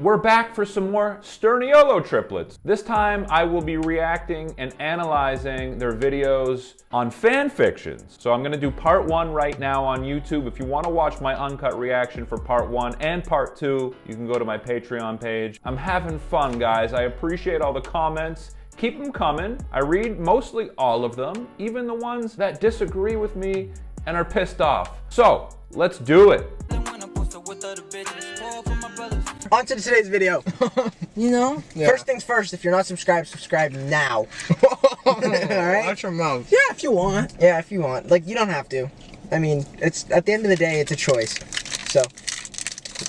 We're back for some more Sturniolo triplets. This time I will be reacting and analyzing their videos on fan fictions. So I'm gonna do part 1 right now on YouTube. If you wanna watch my uncut reaction for part 1 and part 2, you can go to my Patreon page. I'm having fun, guys. I appreciate all the comments. Keep them coming. I read mostly all of them, even the ones that disagree with me and are pissed off. So, let's do it. On to today's video. You know? Yeah. First things first, if you're not subscribed, subscribe now. Alright? Watch your mouth. Yeah, if you want. Yeah, if you want. Like, you don't have to. I mean, it's at the end of the day, it's a choice. So,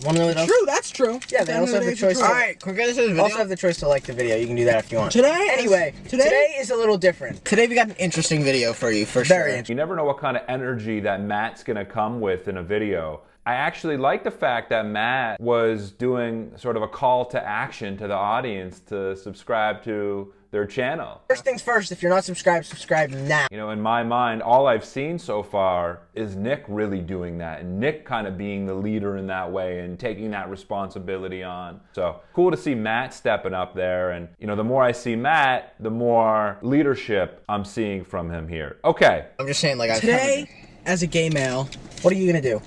wanna know what else? True, that's true. Yeah, they also have the choice. Alright, quick into this video. Also have the choice to like the video. You can do that if you want. Today is a little different. Today we got an interesting video for you, for Very sure. interesting. You never know what kind of energy that Matt's gonna come with in a video. I actually like the fact that Matt was doing sort of a call to action to the audience to subscribe to their channel. First things first, if you're not subscribed, subscribe now. You know, in my mind, all I've seen so far is Nick really doing that, and Nick kind of being the leader in that way and taking that responsibility on. So cool to see Matt stepping up there, and you know, the more I see Matt, the more leadership I'm seeing from him here. Okay. I'm just saying, like, Today, as a gay male, what are you gonna do?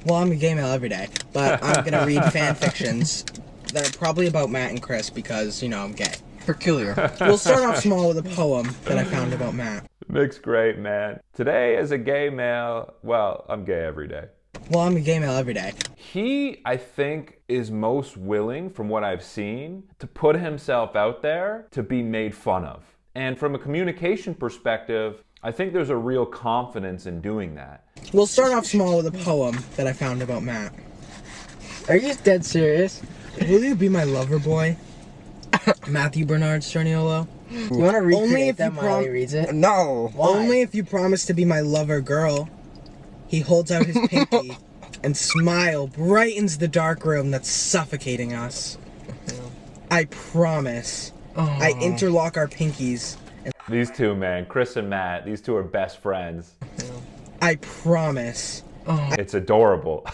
well, I'm a gay male every day, but I'm gonna read fan fictions that are probably about Matt and Chris because, you know, I'm gay. Peculiar. We'll start off small with a poem that I found about Matt. Nick's great, man. Today, as a gay male, well, I'm gay every day. Well, I'm a gay male every day. He, I think, is most willing, from what I've seen, to put himself out there to be made fun of. And from a communication perspective, I think there's a real confidence in doing that. We'll start off small with a poem that I found about Matt. Are you dead serious? Will you be my lover boy? Matthew Bernard Sturniolo. You want to recreate Only if that you while he reads it? No. Why? Only if you promise to be my lover girl. He holds out his pinky and smile brightens the dark room that's suffocating us. I promise. I interlock our pinkies. These two, man, Chris and Matt, these two are best friends. I promise. It's adorable.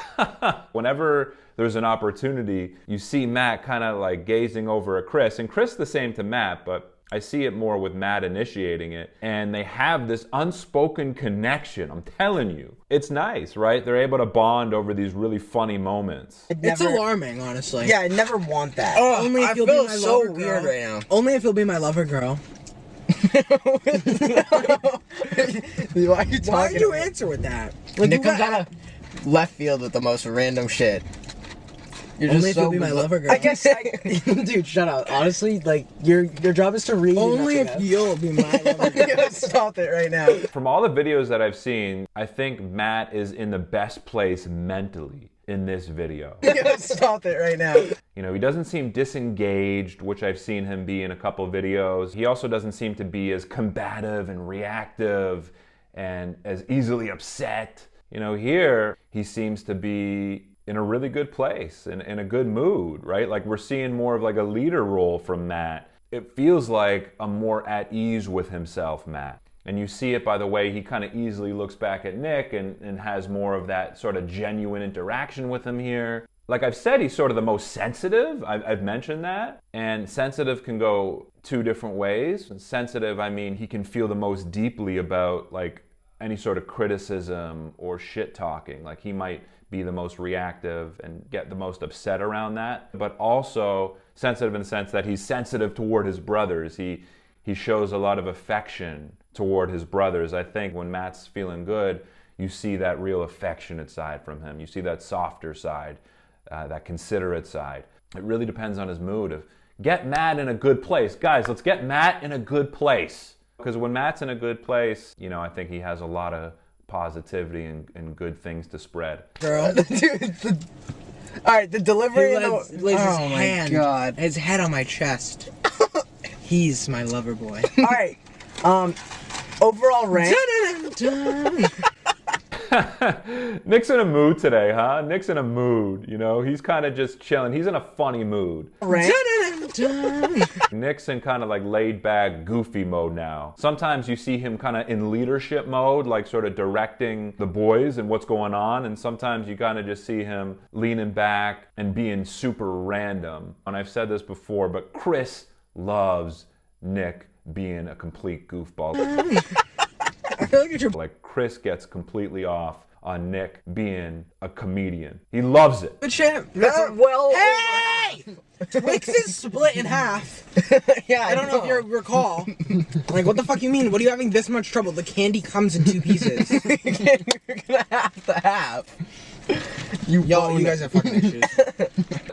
Whenever there's an opportunity, you see Matt kind of like gazing over at Chris, and Chris the same to Matt, but I see it more with Matt initiating it, and they have this unspoken connection. I'm telling you, it's nice, right? They're able to bond over these really funny moments. It's alarming, honestly. Yeah, I never want that. Only if I you'll be feel my so lover weird girl. right now. Only if you'll be my lover girl. Why are you talking? Why did you about- answer with that? Like, Nick you comes got- out of left field with the most random shit. You're Only just if so you'll be my lover girl. I guess, dude, shut up. Honestly, like your job is to read. and Only nothing if else. you'll be my lover You girl. gotta stop it right now. From all the videos that I've seen, I think Matt is in the best place mentally in this video. You gotta stop it right now. You know, he doesn't seem disengaged, which I've seen him be in a couple of videos. He also doesn't seem to be as combative and reactive and as easily upset. You know, here he seems to be in a really good place and in a good mood, right? Like we're seeing more of like a leader role from Matt. It feels like a more at ease with himself, Matt. And you see it by the way he kind of easily looks back at Nick and has more of that sort of genuine interaction with him here. Like I've said, he's sort of the most sensitive. I've mentioned that. And sensitive can go two different ways. Sensitive, I mean, he can feel the most deeply about like any sort of criticism or shit talking. Like he might be the most reactive and get the most upset around that. But also sensitive in the sense that he's sensitive toward his brothers. He shows a lot of affection toward his brothers. I think when Matt's feeling good, you see that real affectionate side from him. You see that softer side, that considerate side. It really depends on his mood. Get Matt in a good place. Guys, let's get Matt in a good place. Because when Matt's in a good place, you know, I think he has a lot of positivity and good things to spread. Girl. Dude, alright, the delivery of the... lays his Oh my hand, God. his head on my chest. He's my lover boy. Alright, overall rank... Nick's in a mood today, huh? Nick's in a mood, you know? He's kind of just chilling. He's in a funny mood. rank time. Nick's in kind of like laid back, goofy mode now. Sometimes you see him kind of in leadership mode, like sort of directing the boys and what's going on. And sometimes you kind of just see him leaning back and being super random. And I've said this before, but Chris loves Nick being a complete goofball. I feel like you're Like Chris gets completely off on Nick being a comedian. He loves it. the champ. Well, Hey! Twix is split in half. yeah, I don't know if you recall. Like, what the fuck you mean? What are you having this much trouble? The candy comes in 2 pieces. You're gonna have to have. You guys have fucking issues.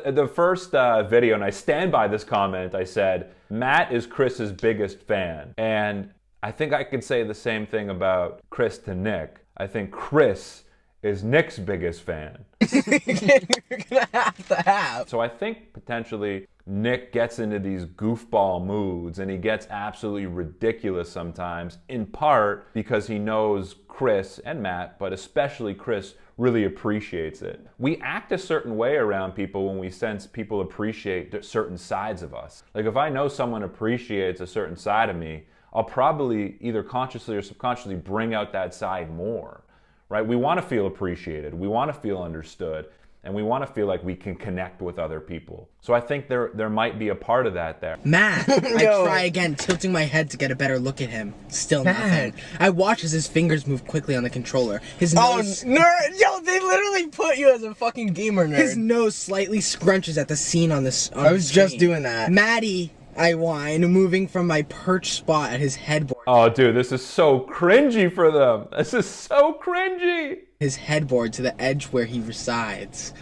The first video, and I stand by this comment, I said, Matt is Chris's biggest fan. And I think I could say the same thing about Chris to Nick. I think Chris is Nick's biggest fan. You're gonna have to have. So I think potentially Nick gets into these goofball moods and he gets absolutely ridiculous sometimes, in part because he knows Chris and Matt, but especially Chris, really appreciates it. We act a certain way around people when we sense people appreciate certain sides of us. Like if I know someone appreciates a certain side of me, I'll probably either consciously or subconsciously bring out that side more, right? We want to feel appreciated, we want to feel understood, and we want to feel like we can connect with other people. So I think there might be a part of that there. Matt, I Yo. try again, tilting my head to get a better look at him. Still nothing. I watch as his fingers move quickly on the controller. His Oh, nose, nerd! Yo, they literally put you as a fucking gamer nerd. his nose slightly scrunches at the scene on this. I was just doing that. Maddie, I whine, moving from my perch spot at his headboard. Oh, dude, this is so cringy for them. This is so cringy. His headboard to the edge where he resides.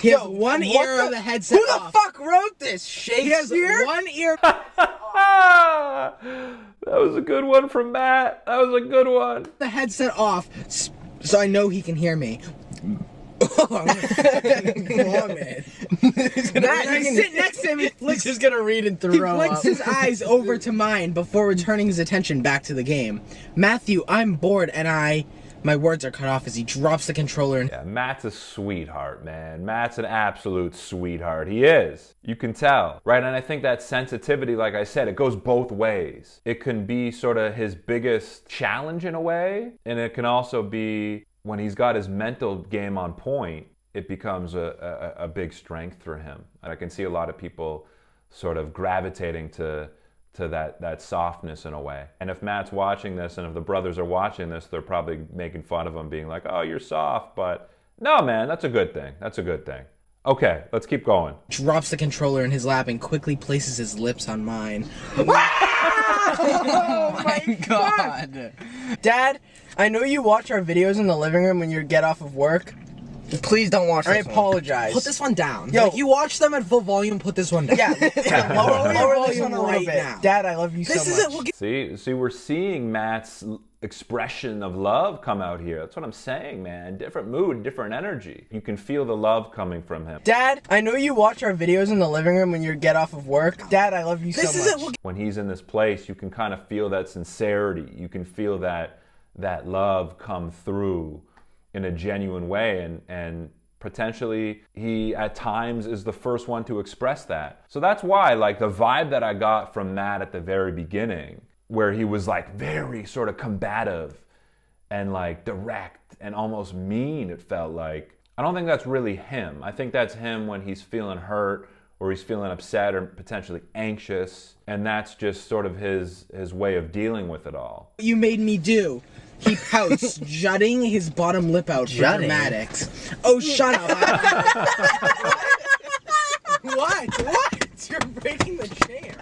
He has one what ear the- of the headset Who the off. fuck wrote this? He has Shakespeare? one ear. That was a good one from Matt. That was a good one. The headset off, so I know he can hear me. Oh, I'm gonna fucking vomit. Matt, I sit next to him. He He's flicks, just gonna read and he throw flicks up. his eyes over to mine before returning his attention back to the game. Matthew, I'm bored, and my words are cut off as he drops the controller and Yeah, Matt's a sweetheart, man. Matt's an absolute sweetheart. He is. You can tell, right? And I think that sensitivity, like I said, it goes both ways. It can be sort of his biggest challenge in a way, and it can also be when he's got his mental game on point, it becomes a big strength for him. And I can see a lot of people sort of gravitating to that softness in a way. And if Matt's watching this and if the brothers are watching this, they're probably making fun of him, being like, oh, you're soft. But no, man, that's a good thing. That's a good thing. Okay, let's keep going. drops the controller in his lap and quickly places his lips on mine. Oh my god. Dad, I know you watch our videos in the living room when you get off of work. Please don't watch I this one. apologize. Put this one down. Yo. Like, you watch them at full volume, put this one down. Yeah, lower this volume one a little right bit. now. Dad, I love you This so is much. it. We'll get See, we're seeing Matt's expression of love come out here. That's what I'm saying, man. Different mood, different energy. You can feel the love coming from him. Dad, I know you watch our videos in the living room when you get off of work. Dad, I love you so This much. is it. We'll When he's in this place, you can kind of feel that sincerity. You can feel that love come through in a genuine way, and potentially he at times is the first one to express that. So that's why, like, the vibe that I got from Matt at the very beginning, where he was like very sort of combative and like direct and almost mean, it felt like. I don't think that's really him. I think that's him when he's feeling hurt or he's feeling upset or potentially anxious, and that's just sort of his way of dealing with it all. you made me do. He pouts, jutting his bottom lip out for Jutting? dramatics. Oh, shut up. What? You're breaking the chair.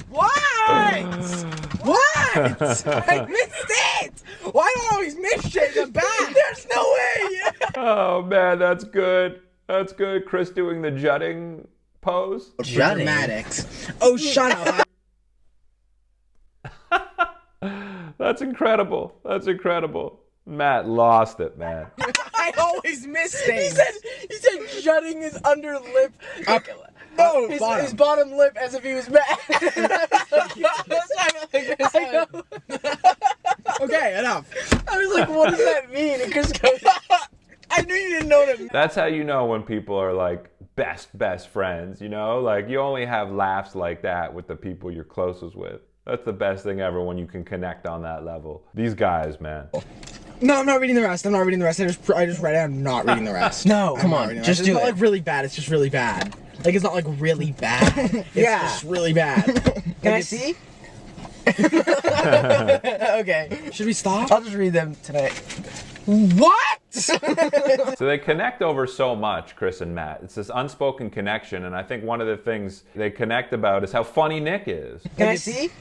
What? What? I missed it. Why do I always miss shit in the back? There's no way. Oh man, that's good. That's good. Chris doing the jutting pose. Jutting? Dramatics. Oh, shut up. That's incredible. That's incredible. Matt lost it, man. I always miss things. He said jutting his under lip. Up. No, bottom. his bottom lip as if he was mad. I know. Okay, enough. I was like, what does that mean? And Chris goes, I knew you didn't know what it meant. That's how you know when people are like best friends, you know? Like, you only have laughs like that with the people you're closest with. That's the best thing ever when you can connect on that level. These guys, man. No, I'm not reading the rest. I'm not reading the rest. I just read it. I'm not reading the rest. No, come on, just do It's not it. like really bad. It's just really bad. Like, it's not like really bad. It's Yeah. just really bad. Can I see? Okay. Should we stop? I'll just read them tonight. What? So they connect over so much, Chris and Matt. It's this unspoken connection, and I think one of the things they connect about is how funny Nick is. Can I see?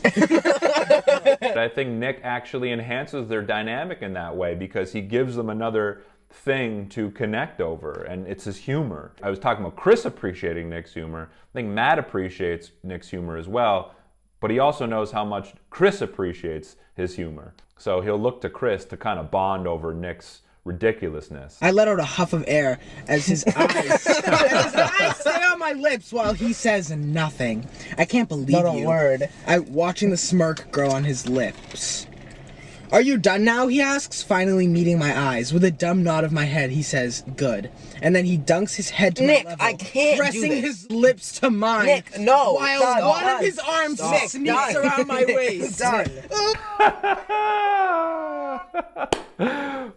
I think Nick actually enhances their dynamic in that way because he gives them another thing to connect over, and it's his humor. I was talking about Chris appreciating Nick's humor. I think Matt appreciates Nick's humor as well, but he also knows how much Chris appreciates his humor. So he'll look to Chris to kind of bond over Nick's ridiculousness. I let out a huff of air as his eyes stay on my lips while he says nothing. I can't believe Not a you. word. Watching the smirk grow on his lips. Are you done now? He asks, finally meeting my eyes. With a dumb nod of my head, he says, good. And then he dunks his head to Nick, my level, I can't do pressing this. his lips to mine. Nick, no, While done, one done. of his arms Stop. sneaks Done. around my waist. Done.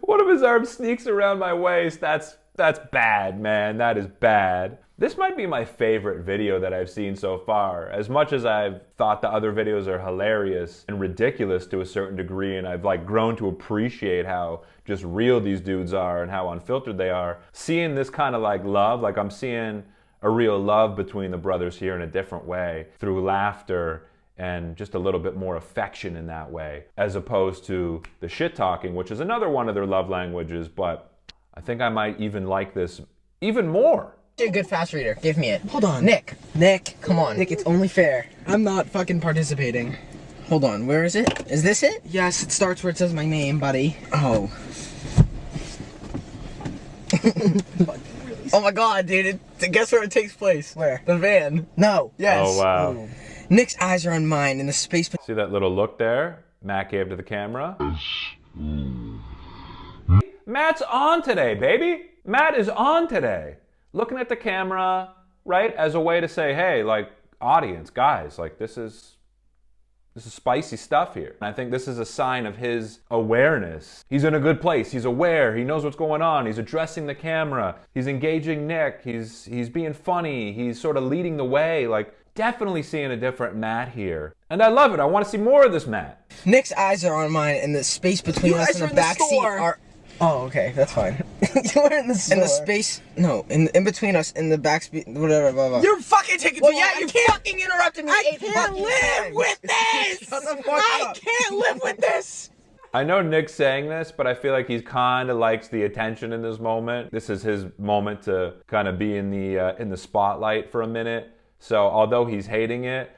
One of his arms sneaks around my waist. That's bad, man. That is bad. This might be my favorite video that I've seen so far. As much as I've thought the other videos are hilarious and ridiculous to a certain degree, and I've like grown to appreciate how just real these dudes are and how unfiltered they are, seeing this kind of like love, like I'm seeing a real love between the brothers here in a different way, through laughter and just a little bit more affection in that way, as opposed to the shit talking, which is another one of their love languages, but I think I might even like this even more. You're a good fast reader. Give me it. Hold on. Nick, come on. Nick, it's only fair. I'm not fucking participating. Hold on. Where is it? Is this it? Yes, it starts where it says my name, buddy. Oh. Oh my god, dude. Guess where it takes place? Where? The van. No. Yes. Oh, wow. Nick's eyes are on mine in the space. See that little look there Matt gave to the camera? Matt's on today, baby. Matt is on today. Looking at the camera, right, as a way to say, hey, like, audience, guys, like, this is spicy stuff here. And I think this is a sign of his awareness. He's in a good place. He's aware. He knows what's going on. He's addressing the camera. He's engaging Nick. He's being funny. He's sort of leading the way. Like, definitely seeing a different Matt here. And I love it. I want to see more of this Matt. Nick's eyes are on mine and the space between us and the back seat are... Oh, okay, that's fine. You were in the store. In the space... No, in between us in the back... Whatever, blah, blah. You're fucking taking Well, too yeah, long. you I can't- fucking interrupted me I 8 can't fucking live times. with this! Shut the fuck I up. can't live with this! I know Nick's saying this, but I feel like he's kind of likes the attention in this moment. This is his moment to kind of be in the spotlight for a minute. So although he's hating it,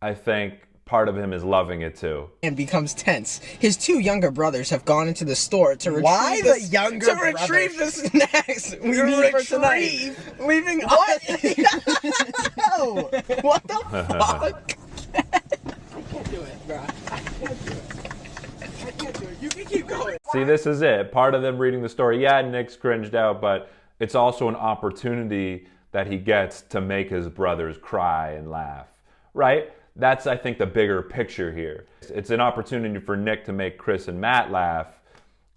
I think part of him is loving it too. And becomes tense. His 2 younger brothers have gone into the store to retrieve Why the younger to retrieve the snacks we need for tonight. Leaving what? No. What the fuck? You can keep going. See, this is it. Part of them reading the story. Yeah, Nick's cringed out, but it's also an opportunity that he gets to make his brothers cry and laugh, right? That's, I think, the bigger picture here. It's an opportunity for Nick to make Chris and Matt laugh,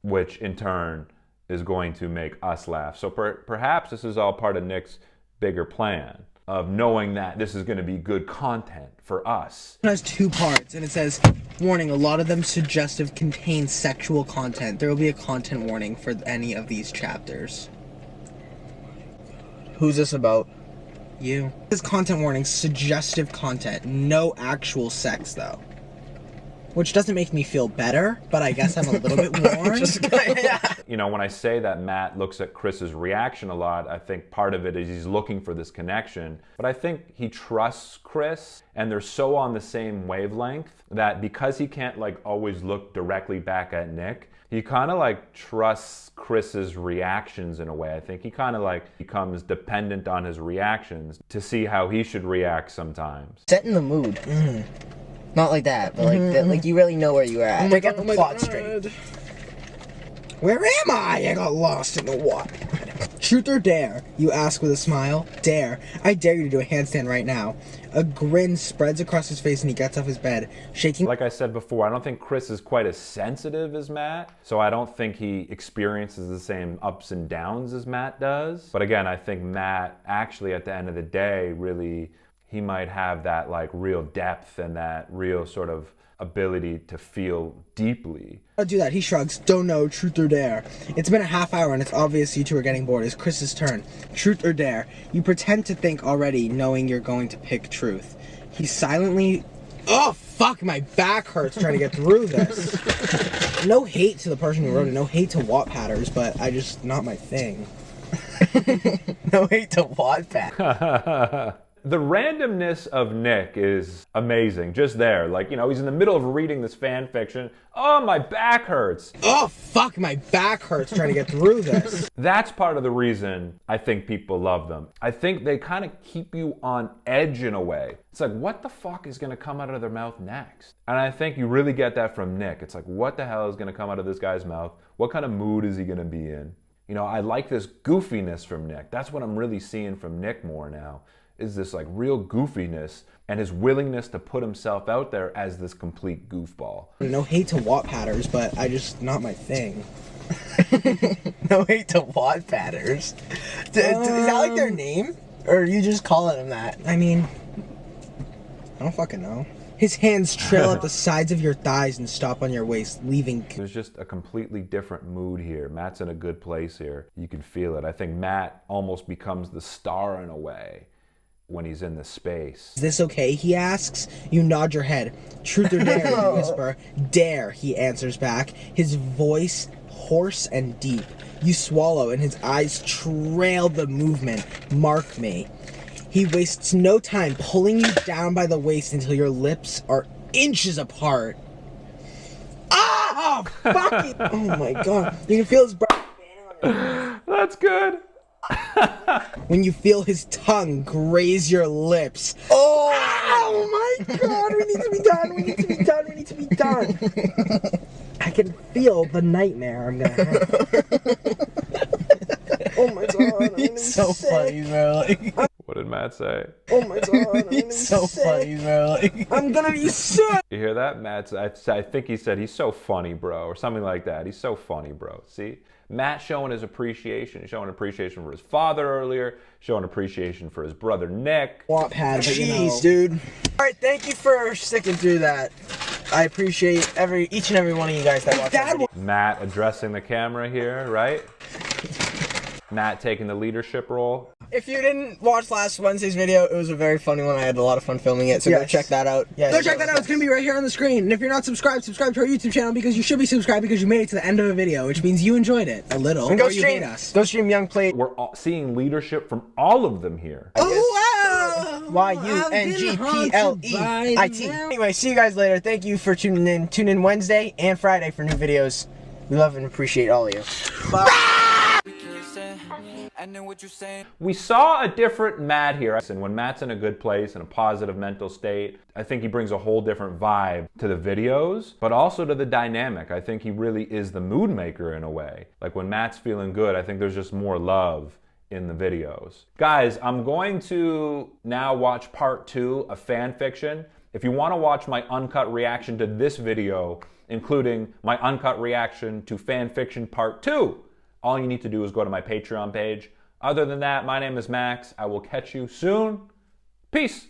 which in turn is going to make us laugh. So perhaps this is all part of Nick's bigger plan of knowing that this is going to be good content for us. It has 2 parts, and it says, warning, a lot of them suggestive contain sexual content. There will be a content warning for any of these chapters. Who's this about? You. This content warning, suggestive content. No actual sex, though. Which doesn't make me feel better, but I guess I'm a little bit warned. You know, when I say that Matt looks at Chris's reaction a lot, I think part of it is he's looking for this connection. But I think he trusts Chris, and they're so on the same wavelength that because he can't like always look directly back at Nick, he kind of like trusts Chris's reactions in a way. I think he kind of like becomes dependent on his reactions to see how he should react sometimes. Set in the mood. Not like that, but like you really know where you are at. They got the plot straight. Where am I? I got lost in the water. Truth or dare? You ask with a smile. Dare. I dare you to do a handstand right now. A grin spreads across his face and he gets off his bed, shaking. Like I said before, I don't think Chris is quite as sensitive as Matt, so I don't think he experiences the same ups and downs as Matt does. But again, I think Matt actually at the end of the day, really, he might have that like real depth and that real sort of ability to feel deeply. I'll do that. He shrugs. Don't know. Truth or dare? It's been a half hour and it's obvious you two are getting bored. It's Chris's turn. Truth or dare? You pretend to think already, knowing you're going to pick truth. He silently... Oh, fuck, my back hurts trying to get through this. No hate to the person who wrote it. No hate to Wattpadders, but I just... not my thing. No hate to Wattpad. The randomness of Nick is amazing, just there. Like, you know, he's in the middle of reading this fan fiction. Oh, my back hurts. Oh, fuck, my back hurts trying to get through this. That's part of the reason I think people love them. I think they kind of keep you on edge in a way. It's like, what the fuck is gonna come out of their mouth next? And I think you really get that from Nick. It's like, what the hell is gonna come out of this guy's mouth? What kind of mood is he gonna be in? You know, I like this goofiness from Nick. That's what I'm really seeing from Nick more now. Is this like real goofiness and his willingness to put himself out there as this complete goofball. No hate to Wattpadders, but I just... not my thing. No hate to Wattpadders. Is that like their name? Or are you just calling them that? I mean... I don't fucking know. His hands trail up the sides of your thighs and stop on your waist, leaving... There's just a completely different mood here. Matt's in a good place here. You can feel it. I think Matt almost becomes the star in a way when he's in this space. Is this okay? He asks. You nod your head. Truth or dare? You whisper. Dare, he answers back, his voice hoarse and deep. You swallow and his eyes trail the movement. Mark me. He wastes no time pulling you down by the waist until your lips are inches apart. Ah! Fuck it! Oh my god. You can feel his breath. That's good. When you feel his tongue graze your lips. Oh my god, we need to be done, we need to be done, we need to be done. I can feel the nightmare I'm gonna have. Oh my god, He's so funny, bro. Like, What did Matt say? oh my god, he's so funny, bro. Like, I'm gonna be sick. You hear that? I think he said, he's so funny, bro, or something like that. He's so funny, bro. See? Matt showing his appreciation, showing appreciation for his father earlier, showing appreciation for his brother Nick. Wattpad, but you know. jeez, dude. Alright, thank you for sticking through that. I appreciate each and every one of you guys that watch that video. Matt addressing the camera here, right? Matt taking the leadership role. If you didn't watch last Wednesday's video, it was a very funny one. I had a lot of fun filming it, so go Yes. check that out. Yeah, Go check that out. It's going to be right here on the screen. And if you're not subscribed, subscribe to our YouTube channel because you should be subscribed because you made it to the end of a video, which means you enjoyed it a little. And go or you hate stream. us. Go stream Young Play. We're all seeing leadership from all of them here. Oh, wow. YUNGPLEIT. Anyway, see you guys later. Thank you for tuning in. Tune in Wednesday and Friday for new videos. We love and appreciate all of you. Bye. We saw a different Matt here. And when Matt's in a good place, in a positive mental state, I think he brings a whole different vibe to the videos, but also to the dynamic. I think he really is the mood maker in a way. Like when Matt's feeling good, I think there's just more love in the videos. Guys, I'm going to now watch part 2 of fan fiction. If you want to watch my uncut reaction to this video, including my uncut reaction to fan fiction part 2, all you need to do is go to my Patreon page. Other than that, my name is Max. I will catch you soon. Peace.